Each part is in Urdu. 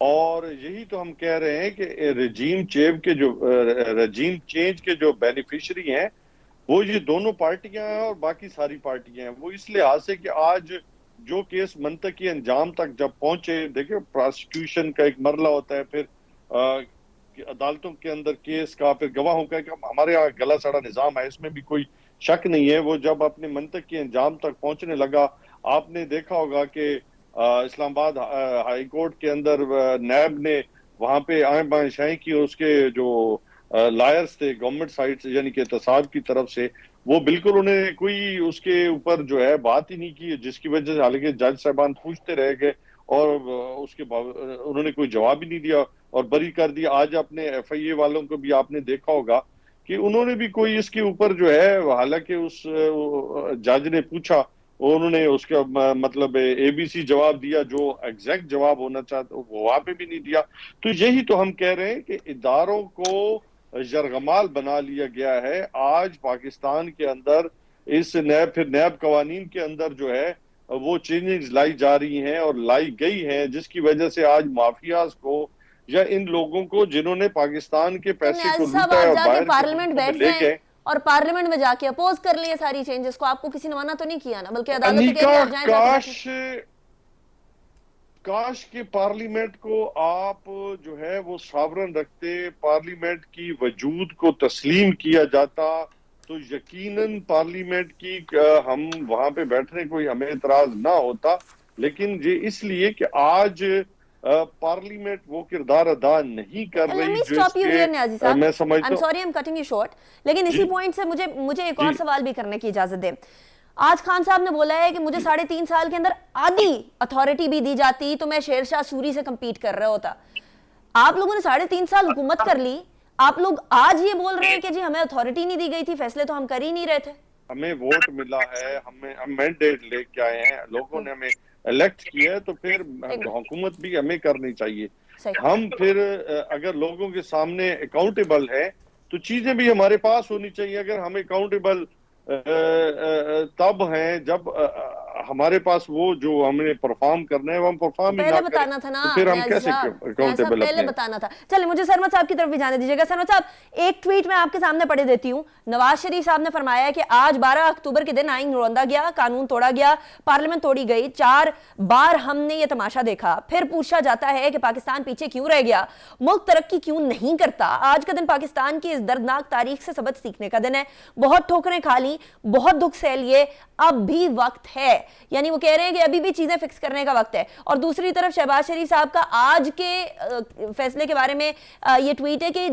اور یہی تو ہم کہہ رہے ہیں کہ رجیم چینج کے جو بینیفیشری ہیں وہ یہ دونوں پارٹیاں ہیں اور باقی ساری پارٹیاں ہیں. وہ اس لحاظ سے کہ آج جو کیس منطقی انجام تک جب پہنچے, دیکھیں پراسیکیوشن کا ایک مرحلہ ہوتا ہے, پھر عدالتوں کے اندر کیس کا, پھر گواہوں کا, کہ ہمارے یہاں گلا سڑا نظام ہے, اس میں بھی کوئی شک نہیں ہے. وہ جب اپنے منطقی انجام تک پہنچنے لگا, آپ نے دیکھا ہوگا کہ اسلام آباد ہائی کورٹ کے اندر نیب نے وہاں پہ آئیں بائیں شائیں کی, اور اس کے جو لائرز تھے گورنمنٹ سائڈ سے یعنی کہ احتساب کی طرف سے, وہ بالکل انہیں کوئی اس کے اوپر جو ہے بات ہی نہیں کی, جس کی وجہ سے حالانکہ جج صاحبان پوچھتے رہ گئے اور اس کے انہوں نے کوئی جواب ہی نہیں دیا اور بری کر دیا. آج اپنے ایف آئی اے والوں کو بھی آپ نے دیکھا ہوگا کہ انہوں نے بھی کوئی اس کے اوپر جو ہے, حالانکہ اس جج نے پوچھا انہوں نے اس کا مطلب اے بی سی جواب دیا, جو ایگزیکٹ جواب ہونا چاہتا وہ وہاں پہ بھی نہیں دیا. تو یہی تو ہم کہہ رہے ہیں کہ اداروں کو یرغمال بنا لیا گیا ہے. آج پاکستان کے اندر اس نیب قوانین کے اندر جو ہے وہ چینجز لائی جا رہی ہیں اور لائی گئی ہیں, جس کی وجہ سے آج مافیاز کو یا ان لوگوں کو جنہوں نے پاکستان کے پیسے کو لوٹا ہے اور باہر کے پارلیمنٹ ملکوں میں بیٹھ لے جائیں گئے, اور پارلیمنٹ میں جا کے اپوز کر لیں ساری چینجز کو. آپ کو کسی نے منع تو نہیں کیا نا, بلکہ عدالت تو کہہ رہی ہے آپ جائیں جا کے بیٹھیں. کاش کہ پارلیمنٹ کو آپ جو ہے وہ ساورن رکھتے, پارلیمنٹ کی وجود کو تسلیم کیا جاتا, تو یقیناً پارلیمنٹ کی ہم وہاں پہ بیٹھنے کوئی ہمیں اعتراض نہ ہوتا. لیکن یہ اس لیے کہ آج پارلیمنٹ وہ کردار ادا نہیں کر Let رہی me جو اس stop you کے here, نیازی صاحب. میں سمجھتا I'm ہوں. sorry I'm cutting you short. لیکن اسی پوائنٹ سے مجھے ایک اور جی سوال بھی کرنے کی اجازت دیں. آج خان صاحب نے بولا ہے کہ مجھے 3.5 سال کے اندر آدھی اتھارٹی بھی دی جاتی تو میں شیر شاہ سوری سے کمپیٹ کر رہا ہوتا. آپ لوگوں نے 3.5 سال حکومت کر لی, آپ لوگ آج یہ بول رہے ہیں کہ جی ہمیں اتھارٹی نہیں دی گئی تھی, فیصلے تو ہم کر ہی نہیں رہے تھے. ہمیں ووٹ ملا ہے, ہم مینڈیٹ لے کے آئے ہیں, لوگوں نے ہمیں الیکٹ کیا ہے, تو پھر حکومت بھی ہمیں کرنی چاہیے. ہم پھر اگر لوگوں کے سامنے اکاؤنٹیبل ہے تو چیزیں بھی ہمارے پاس ہونی چاہیے. اگر ہم اکاؤنٹیبل تب ہیں جب ہمارے پاس وہ جو ہم نے پرفارم کرنا ہے وہ ہم پرفارم ہی نہ پہلے کریں, بتانا تھا نا تو پھر ہم نیازی کیسے صاحب اکاؤنٹیبل پہلے اپنے. بتانا تھا. چلیں مجھے سرمد صاحب کی طرف بھی جانے دیجیے گا. سرمد صاحب, ایک ٹویٹ میں آپ کے سامنے پڑھ دیتی ہوں. نواز شریف صاحب نے فرمایا ہے کہ آج 12 اکتوبر کے دن آئین روندا گیا, قانون توڑا گیا, پارلیمنٹ توڑی گئی, 4 بار ہم نے یہ تماشا دیکھا. پھر پوچھا جاتا ہے کہ پاکستان پیچھے کیوں رہ گیا, ملک ترقی کیوں نہیں کرتا. آج کا دن پاکستان کی اس دردناک تاریخ سے سبق سیکھنے کا دن ہے. بہت ٹھوکریں کھا لی, بہت دکھ سہ لیے, اب بھی وقت ہے. یعنی وہ کہہ رہے ہیں کہ ابھی بھی چیزیں فکس کرنے کا وقت ہے. اور دوسری طرف شہباز شریف صاحب کا آج کے فیصلے کے بارے میں یہ ٹویٹ ہے کہ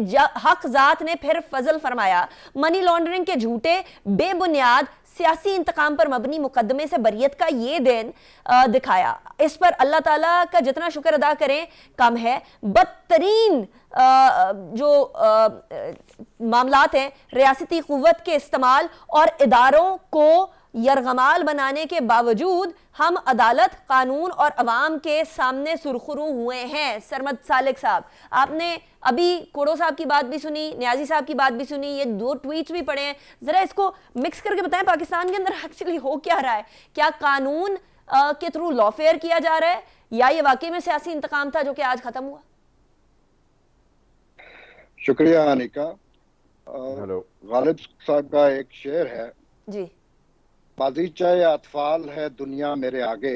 حق ذات نے پھر فضل فرمایا, منی لانڈرنگ کے جھوٹے بے بنیاد سیاسی انتقام پر مبنی مقدمے سے بریت کا یہ دن دکھایا. اس پر اللہ تعالیٰ کا جتنا شکر ادا کریں کم ہے. بدترین جو معاملات ہیں, ریاستی قوت کے استعمال اور اداروں کو یرغمال بنانے کے باوجود ہم عدالت, قانون اور عوام کے سامنے سرخرو ہوئے ہیں. سرمد سالک صاحب, آپ نے ابھی کوڑو صاحب کی بات بھی سنی, نیازی صاحب کی بات بھی سنی, یہ 2 ٹویٹس بھی پڑھے ہیں. ذرا اس کو مکس کر کے بتائیں پاکستان کے اندر ایکچولی ہو کیا رہا ہے. کیا قانون کے تھرو لا فیئر کیا جا رہا ہے, یا یہ واقعی میں سیاسی انتقام تھا جو کہ آج ختم ہوا؟ شکریہ انیکا. غالب صاحب کا ایک شعر ہے, جی, بازیچہ اطفال ہے دنیا میرے آگے,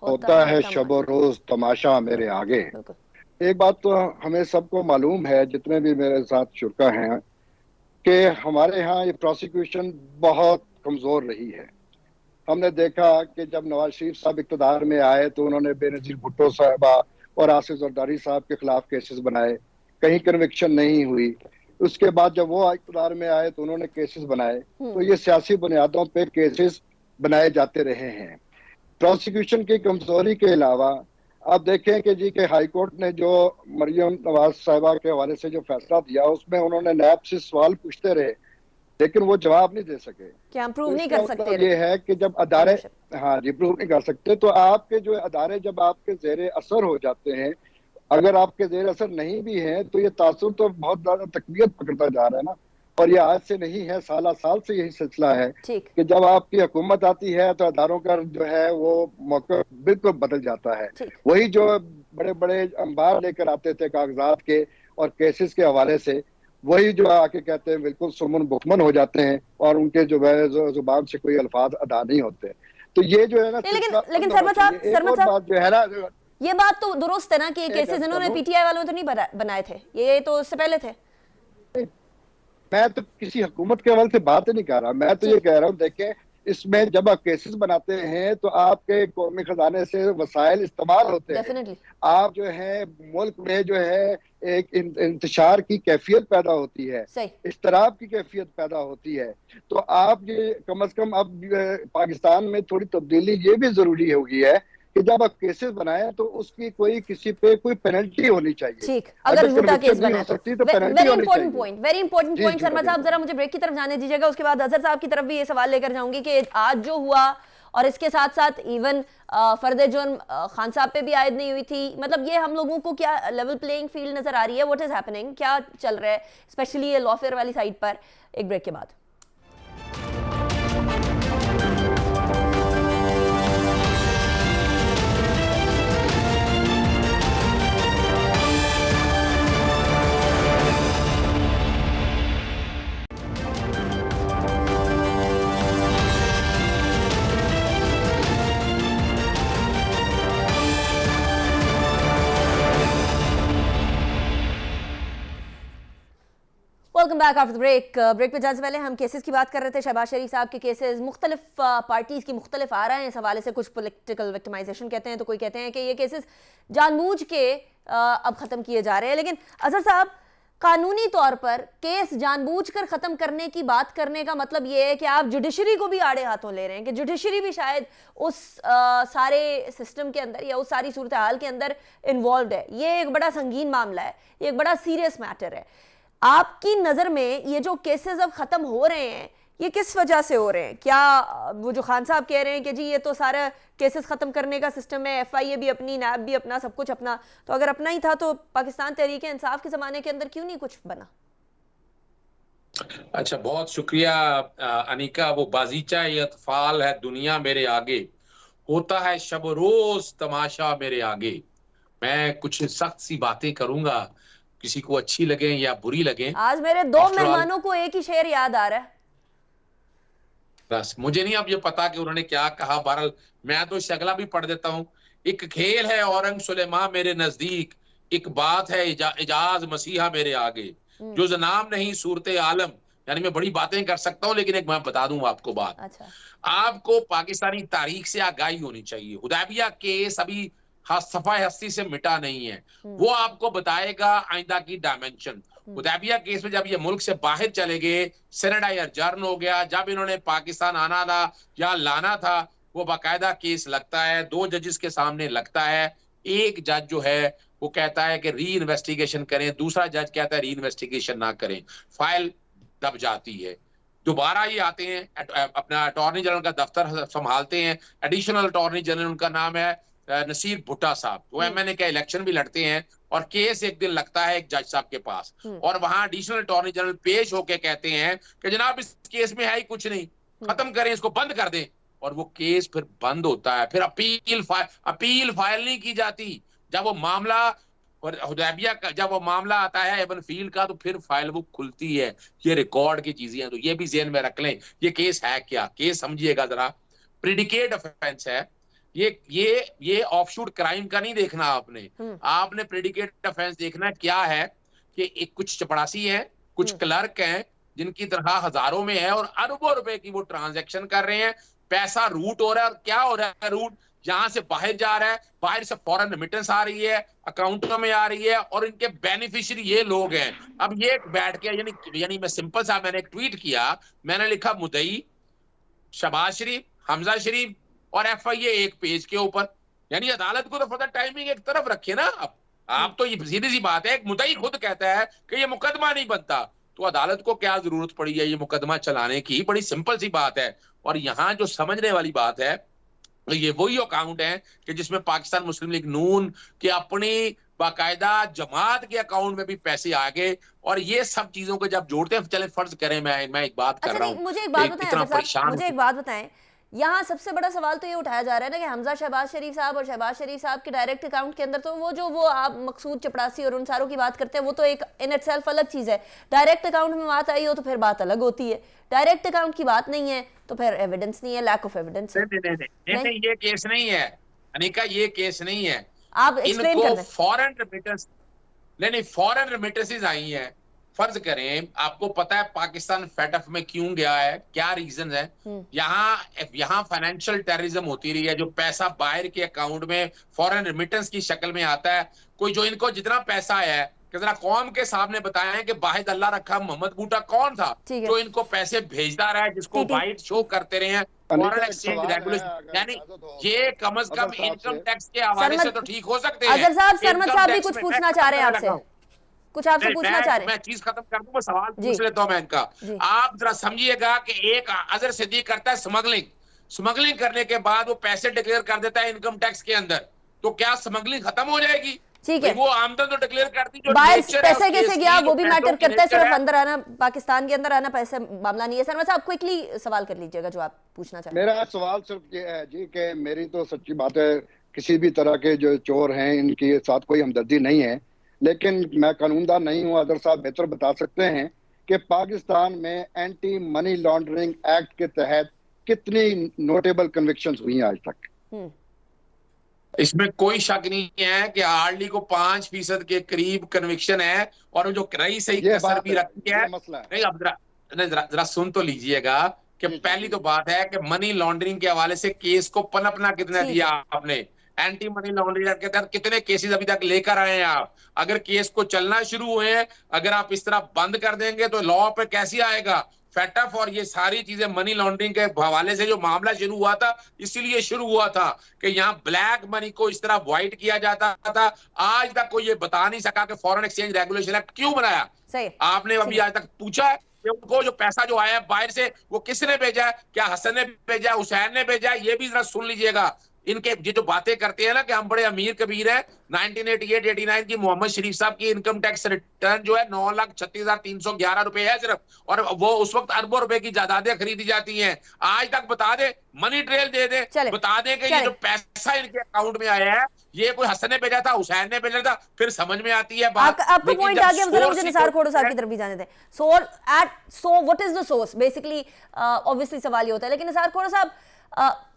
ہوتا ہے شب و روز تماشا میرے آگے. ایک بات تو ہمیں سب کو معلوم ہے, جتنے بھی میرے ساتھ شرکا ہیں, کہ ہمارے ہاں یہ پروسیکیوشن بہت کمزور رہی ہے. ہم نے دیکھا کہ جب نواز شریف صاحب اقتدار میں آئے تو انہوں نے بے نظیر بھٹو صاحبہ اور آصف زرداری صاحب کے خلاف کیسز بنائے, کہیں کنوکشن نہیں ہوئی. اس کے بعد جب وہ اقتدار میں آئے تو انہوں نے کیسز بنائے, تو یہ سیاسی بنیادوں پہ کیسز بنائے جاتے رہے ہیں. پروسیکیوشن کی کمزوری کے علاوہ آپ دیکھیں کہ جی کہ ہائی کورٹ نے جو مریم نواز صاحبہ کے حوالے سے جو فیصلہ دیا, اس میں انہوں نے نیب سے سوال پوچھتے رہے لیکن وہ جواب نہیں دے سکے. کہ ہم پروو نہیں کر سکتے. یہ ہے کہ جب ادارے پروو نہیں کر سکتے, تو آپ کے جو ادارے جب آپ کے زیر اثر ہو جاتے ہیں, اگر آپ کے زیر اثر نہیں بھی ہیں تو یہ تاثر تو بہت زیادہ تقویت پکڑتا جا رہا ہے نا. اور یہ آج سے نہیں ہے, سالہ سال سے یہی سلسلہ ہے کہ جب آپ کی حکومت آتی ہے تو اداروں کا جو ہے وہ موقع بالکل بدل جاتا ہے. وہی جو بڑے بڑے انبار لے کر آتے تھے کاغذات کے اور کیسز کے حوالے سے، وہی جو آ کے کہتے ہیں بالکل سمن بکمن ہو جاتے ہیں اور ان کے جو ہے زبان سے کوئی الفاظ ادا نہیں ہوتے. تو یہ جو ہے نا لیکن سرمد صاحب بات جو ہے نا، یہ بات تو درست ہے نا کہ کیسز انہوں نے پی ٹی آئی والوں نے تو نہیں بنائے تھے، یہ تو اس سے پہلے تھے. میں تو کسی حکومت کے حوالے سے بات نہیں کر رہا، میں تو یہ کہہ رہا ہوں دیکھیں اس میں جب آپ کیسز بناتے ہیں تو آپ کے قومی خزانے سے وسائل استعمال ہوتے ہیں، آپ جو ہے ملک میں جو ہے ایک انتشار کی کیفیت پیدا ہوتی ہے، اضطراب کی کیفیت پیدا ہوتی ہے. تو آپ یہ کم از کم اب پاکستان میں تھوڑی تبدیلی یہ بھی ضروری ہوگی ہے کہ جب آپ کیسز بنائیں تو اس کی کوئی کسی پہ کوئی پینلٹی ہونی چاہیے. ٹھیک، اگر جھوٹا کیس بنا تو ویری امپورٹنٹ پوائنٹ. سرمد صاحب ذرا مجھے بریک کی طرف جانے دیجیے گا، اس کے بعد اظہر صاحب کی طرف بھی یہ سوال لے کر جاؤں گی کہ آج جو ہوا اور اس کے ساتھ ساتھ ایون فرد جرم خان صاحب پہ بھی عائد نہیں ہوئی تھی، مطلب یہ ہم لوگوں کو کیا لیول پلینگ فیلڈ نظر آ رہی ہے؟ واٹ از ہیپننگ، کیا چل رہا ہے اسپیشلی یہ لا فیئر والی سائڈ پر؟ ایک بریک کے بعد. Welcome back after break. Break پہ جانے سے پہلے ہم کیسز کی بات کر رہے تھے. شہباز شریف صاحب کے کیسز مختلف پارٹیز کی مختلف آ رہے ہیں اس حوالے سے. کچھ پولیٹیکل وکٹمائزیشن کہتے ہیں تو کوئی کہتے ہیں کہ یہ کیسز جان بوجھ کے اب ختم کیے جا رہے ہیں. لیکن اظہر صاحب، قانونی طور پر کیس جان بوجھ کر ختم کرنے کی بات کرنے کا مطلب یہ ہے کہ آپ جوڈیشری کو بھی آڑے ہاتھوں لے رہے ہیں، کہ جوڈیشری بھی شاید اس سارے سسٹم کے اندر یا اس ساری صورتحال کے اندر انوالوڈ ہے. یہ ایک بڑا سنگین معاملہ ہے، یہ ایک بڑا سیریس میٹر ہے. آپ کی نظر میں یہ جو کیسز اب ختم ہو رہے ہیں یہ کس وجہ سے ہو رہے ہیں؟ کیا وہ جو خان صاحب کہہ رہے ہیں کہ جی یہ تو سارا کیسز ختم کرنے کا سسٹم ہے، ایف آئی اے بھی اپنی، نیب بھی اپنا، سب کچھ اپنا، تو اگر اپنا ہی تھا تو پاکستان تحریک انصاف کے زمانے کے اندر کیوں نہیں کچھ بنا؟ اچھا، بہت شکریہ انیکا. وہ بازیچہ یہ اطفال ہے دنیا میرے آگے، ہوتا ہے شب و روز تماشا میرے آگے. میں کچھ سخت سی باتیں کروں گا، کسی کو اچھی لگیں یا بری لگیں. آج میرے دو مہمانوں کو ایک ہی شعر یاد آ رہا ہے. بس مجھے نہیں اب یہ پتا کہ انہوں نے کیا کہا. بہرحال میں تو شگلا بھی پڑھ دیتا ہوں. ایک کھیل ہے اورنگ سلیماں میرے نزدیک، ایک بات ہے اجاز مسیحا میرے آگے. جو نام نہیں صورت عالم، یعنی میں بڑی باتیں کر سکتا ہوں لیکن ایک میں بتا دوں آپ کو بات. آپ کو پاکستانی تاریخ سے آگاہی ہونی چاہیے. حدیبیہ کیس ابھی صفحہ ہستی سے مٹا نہیں ہے، وہ آپ کو بتائے گا آئندہ کی ڈائمنشن. حدیبیہ کیس میں جب یہ ملک سے باہر چلے گئے، سینیڈا ادجرن ہو گیا. جب انہوں نے پاکستان آنا تھا یا لانا تھا، وہ باقاعدہ کیس لگتا ہے، 2 ججز کے سامنے لگتا ہے. ایک جج جو ہے وہ کہتا ہے کہ ری انویسٹیگیشن کریں، دوسرا جج کہتا ہے ری انویسٹیگیشن نہ کریں. فائل دب جاتی ہے. دوبارہ یہ آتے ہیں، اپنا اٹارنی جنرل کا دفتر سنبھالتے ہیں. ایڈیشنل اٹارنی جنرل ان کا نام ہے نصیر بھٹا صاحب. وہ ایم این اے کا الیکشن بھی لڑتے ہیں اور کیس ایک دن لگتا ہے ایک جج صاحب کے پاس، اور وہاں ایڈیشنل اٹارنی جنرل پیش ہو کے کہتے ہیں کہ جناب اس کیس میں ہے ہی کچھ نہیں، ختم کریں اس کو، بند کر دیں. اور وہ کیس پھر بند ہوتا ہے. پھر اپیل فائل نہیں کی جاتی. جب وہ معاملہ حدیبیہ کا جب وہ معاملہ آتا ہے ابن فیل کا، تو پھر فائل وہ کھلتی ہے. یہ ریکارڈ کی چیزیں ہیں، تو یہ بھی ذہن میں رکھ لیں. یہ کیس ہے کیا؟ کیس سمجھیے گا ذرا. پریڈیکیٹ افینس ہے یہ آف شوٹ کرائم کا نہیں دیکھنا آپ نے پریڈیکیٹ افینس دیکھنا کیا ہے کہ ایک کچھ چپڑاسی ہیں، کچھ کلرک ہیں جن کی تنخواہ ہزاروں میں ہے اور اربوں روپے کی وہ ٹرانزیکشن کر رہے ہیں. پیسہ روٹ ہو رہا ہے، اور کیا ہو رہا ہے روٹ؟ یہاں سے باہر جا رہا ہے، باہر سے فورن ریمیٹنس آ رہی ہے، اکاؤنٹوں میں آ رہی ہے، اور ان کے بینیفیشری یہ لوگ ہیں. اب یہ بیٹھ کے یعنی میں سمپل صاحب میں نے ایک ٹویٹ کیا، میں نے لکھا مدعی شہباز شریف، حمزہ شریف اور ایف آئی اے ایک پیج کے اوپر. یعنی عدالت کو تو فضل ٹائمنگ ایک طرف رکھے نا. اب آپ تو یہ سیدھی سی بات ہے، ایک مدعی خود کہتا ہے کہ یہ مقدمہ نہیں بنتا، تو عدالت کو کیا ضرورت پڑی ہے یہ مقدمہ چلانے کی؟ بڑی سمپل سی بات ہے. اور یہاں جو سمجھنے والی بات ہے، یہ وہی اکاؤنٹ ہے کہ جس میں پاکستان مسلم لیگ نون کے اپنی باقاعدہ جماعت کے اکاؤنٹ میں بھی پیسے آ گئے. اور یہ سب چیزوں کو جب جوڑتے ہیں، چلے فرض کریں میں ایک بات کر رہا ہوں، مجھے ایک بات بتائیں، یہاں سب سے بڑا سوال تو یہ اٹھایا جا رہا ہے نا کہ حمزہ شہباز شریف صاحب اور شہباز شریف صاحب کے ڈائریکٹ اکاؤنٹ کے اندر تو وہ آپ مقصود چپڑاسی اور ان ساروں کی بات کرتے ہیں وہ تو ایک ان اٹ سیلف الگ چیز ہے. ڈائریکٹ اکاؤنٹ میں بات آئی ہو تو پھر بات الگ ہوتی ہے. ڈائریکٹ اکاؤنٹ کی بات نہیں ہے تو پھر ایویڈنس نہیں ہے, لیک آف ایویڈنس ہے. نہیں, یہ کیس نہیں ہے انیکا, یہ کیس نہیں ہے. آپ ان ایکسپلین کو کر دیں. فورن ریمیٹنسز آئی ہیں. فرض کریں آپ کو پتا ہے پاکستان فیٹ اف میں کیوں گیا ہے, کیا ریزن ہے. یہاں فائنینشیل ٹیررزم ہوتی رہی ہے, جو پیسہ باہر کے اکاؤنٹ میں فورن ریمیٹنس کی شکل میں آتا ہے. کوئی جو ان کو جتنا پیسہ آیا ہے کہ ذرا قوم کے سامنے بتایا کہ واحد اللہ رکھا محمد بوٹا کون تھا جو ان کو پیسے بھیجتا رہا ہے, جس کو وائٹ شو کرتے رہے ہیں فورن ایکسچینج ریگولیشن. یعنی یہ کم از کم انکم ٹیکس کے حوالے سے تو ٹھیک ہو سکتے ہیں. اظہر صاحب, سرمد صاحب بھی کچھ پوچھنا چاہ رہے ہیں آپ سے, کچھ آپ سے پوچھنا چاہ رہے ہیں. میں چیز ختم کر دوں, میں سوال پوچھ لیتا ہوں میں ان کا. آپ ذرا سمجھیے گا کہ ایک اظہر صدیق کرتا ہے سمگلنگ کرنے کے بعد وہ پیسے ڈکلیئر کر دیتا ہے انکم ٹیکس کے اندر, تو کیا سمگلنگ ختم ہو جائے گی؟ ٹھیک ہے, وہ آمدن تو ڈکلیئر کرتی جو باہر پیسے کیسے گیا وہ بھی میٹر کرتا ہے, صرف اندر آنا, پاکستان کے اندر آنا پیسے معاملہ نہیں ہے. سرمد صاحب کوئکلی سوال کر لیجئے گا جو آپ پوچھنا چاہتے ہیں. میرا سوال صرف یہ ہے جی کہ میری تو سچی بات ہے کسی بھی طرح کے جو چور ہیں ان کے ساتھ کوئی ہمدردی نہیں ہے, لیکن میں قانون دان نہیں ہوں. اظہر صاحب بہتر بتا سکتے ہیں کہ پاکستان میں اینٹی منی لانڈرنگ ایکٹ کے تحت کتنی نوٹیبل کنوکشنز ہوئی ہیں آج تک. اس میں کوئی شک نہیں ہے کہ ہارڈلی کو 5% کے قریب کنوکشن ہے, اور جو رہی صحیح کسر بھی رکھی ہے. نہیں, اب ذرا سن تو لیجئے گا کہ پہلی تو بات ہے کہ منی لانڈرنگ کے حوالے سے کیس کو پنپنا کتنا دیا آپ نے. اینٹی منی لانڈرنگ کے تحت کتنے کیسز ابھی تک لے کر آئے ہیں آپ. اگر کیس کو چلنا شروع ہوئے ہیں, اگر آپ اس طرح بند کر دیں گے تو لا پہ کیسے آئے گا. فیٹف اور یہ ساری چیزیں منی لانڈرنگ کے حوالے سے جو معاملہ شروع ہوا تھا, اسی لیے شروع ہوا تھا کہ یہاں بلیک منی کو اس طرح وائٹ کیا جاتا تھا. آج تک کوئی یہ بتا نہیں سکا کہ فورن ایکسچینج ریگولیشن ایکٹ کیوں بنایا. آپ نے ابھی آج تک پوچھا ہے کہ ان کو جو پیسہ جو آیا ہے باہر سے وہ کس نے بھیجا ہے؟ کیا حسن نے بھیجا ہے, حسین نے بھیجا ہے؟ یہ بھی ذرا سن لیجئے گا. ان کے جو باتیں کرتے ہیں نا کہ ہم بڑے امیر کبیر ہیں, 1988-89 کی محمد شریف صاحب کی انکم ٹیکس ریٹرن جو ہے 9,36,311 روپے ہے صرف, اور وہ اس وقت اربوں روپے کی جائیدادیں خریدی جاتی ہیں. آج تک بتا دے, منی ٹریل دے دے, بتا دے کہ یہ جو پیسہ ان کے اکاؤنٹ میں آیا ہے یہ کوئی حسن نے بھیجا تھا, حسین نے بھیجا تھا, پھر سمجھ میں آتی ہے بات. آپ کو پوائنٹ آ گیا, ذرا مجھے نثار کھوڑو صاحب کی طرف بھی جانے دیں. سو what is the source basically obviously سوال یہ ہوتا ہے. لیکن نثار کھوڑو صاحب,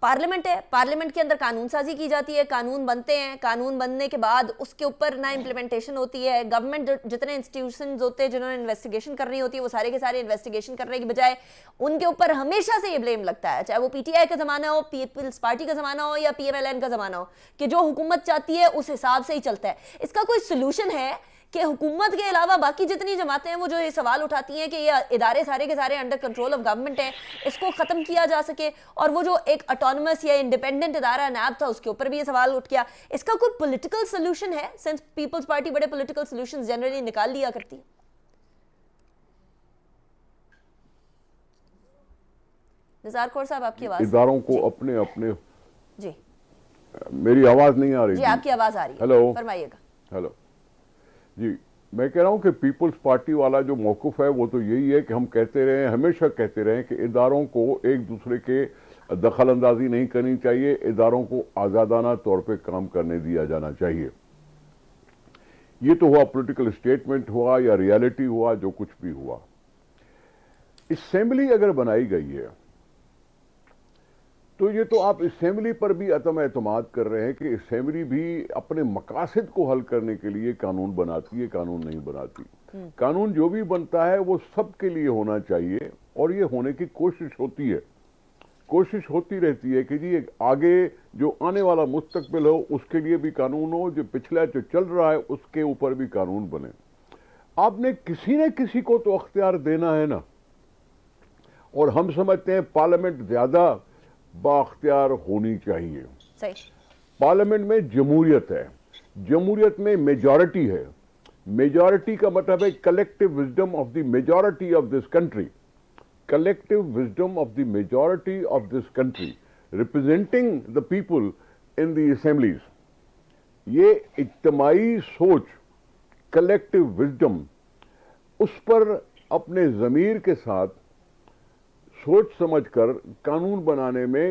پارلیمنٹ ہے, پارلیمنٹ کے اندر قانون سازی کی جاتی ہے, قانون بنتے ہیں, قانون بننے کے بعد اس کے اوپر نہ امپلیمنٹیشن ہوتی ہے. گورنمنٹ جتنے انسٹیٹیوشنز ہوتے ہیں جنہوں نے انویسٹیگیشن کرنی ہوتی ہے وہ سارے کے سارے انویسٹیگیشن کرنے کی بجائے ان کے اوپر ہمیشہ سے یہ بلیم لگتا ہے, چاہے وہ پی ٹی آئی کا زمانہ ہو, پیپلز پارٹی کا زمانہ ہو یا پی ایم ایل این کا زمانہ ہو, کہ جو حکومت چاہتی ہے اس حساب سے ہی چلتا ہے. اس کا کوئی سلوشن ہے کہ حکومت کے علاوہ باقی جتنی جماعتیں ہیں وہ جو یہ سوال اٹھاتی ہیں کہ یہ ادارے سارے کے سارے انڈر کنٹرول آف گورنمنٹ ہیں, اس کو ختم کیا جا سکے, اور وہ جو ایک اٹانومس یا انڈیپینڈنٹ ادارہ نیب تھا اس کے اوپر بھی یہ سوال اٹھ گیا. اس کا کوئی پولیٹیکل سلوشن ہے, سنس پیپلز پارٹی بڑے پولیٹیکل سلوشن جنرلی نکال لیا کرتی ہے. نثار کھوڑ صاحب آپ کی آواز, اداروں کو اپنے اپنے, جی میری آواز نہیں آ رہی؟ جی آپ کی آواز آ رہی ہے, ہیلو, فرمائیے گا. ہیلو جی, میں کہہ رہا ہوں کہ پیپلز پارٹی والا جو موقف ہے وہ تو یہی ہے کہ ہم کہتے رہے ہیں, ہمیشہ کہتے رہے ہیں کہ اداروں کو ایک دوسرے کے دخل اندازی نہیں کرنی چاہیے, اداروں کو آزادانہ طور پہ کام کرنے دیا جانا چاہیے. یہ تو ہوا پولیٹیکل اسٹیٹمنٹ ہوا یا ریالٹی ہوا, جو کچھ بھی ہوا. اسمبلی اگر بنائی گئی ہے تو یہ تو آپ اسمبلی پر بھی عدم اعتماد کر رہے ہیں کہ اسمبلی بھی اپنے مقاصد کو حل کرنے کے لیے قانون بناتی ہے, قانون نہیں بناتی. قانون جو بھی بنتا ہے وہ سب کے لیے ہونا چاہیے, اور یہ ہونے کی کوشش ہوتی ہے, کوشش ہوتی رہتی ہے کہ جی آگے جو آنے والا مستقبل ہو اس کے لیے بھی قانون ہو, جو پچھلا جو چل رہا ہے اس کے اوپر بھی قانون بنے. آپ نے کسی نہ کسی کو تو اختیار دینا ہے نا, اور ہم سمجھتے ہیں پارلیمنٹ زیادہ بااختیار ہونی چاہیے. پارلیمنٹ میں جمہوریت ہے, جمہوریت میں میجارٹی ہے. میجارٹی کا مطلب ہے collective wisdom of the majority of this country, collective wisdom of the majority of this country representing the people in the assemblies. یہ اجتماعی سوچ, کلیکٹیو وزڈم, اس پر اپنے ضمیر کے ساتھ سوچ سمجھ کر قانون بنانے میں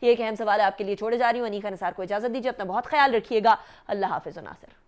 یہ ایک اہم سوال ہے آپ کے لیے چھوڑے جا رہی ہوں. انیکا نثار کو اجازت دیجیے، اپنا بہت خیال رکھیے گا. اللہ حافظ. ناصر.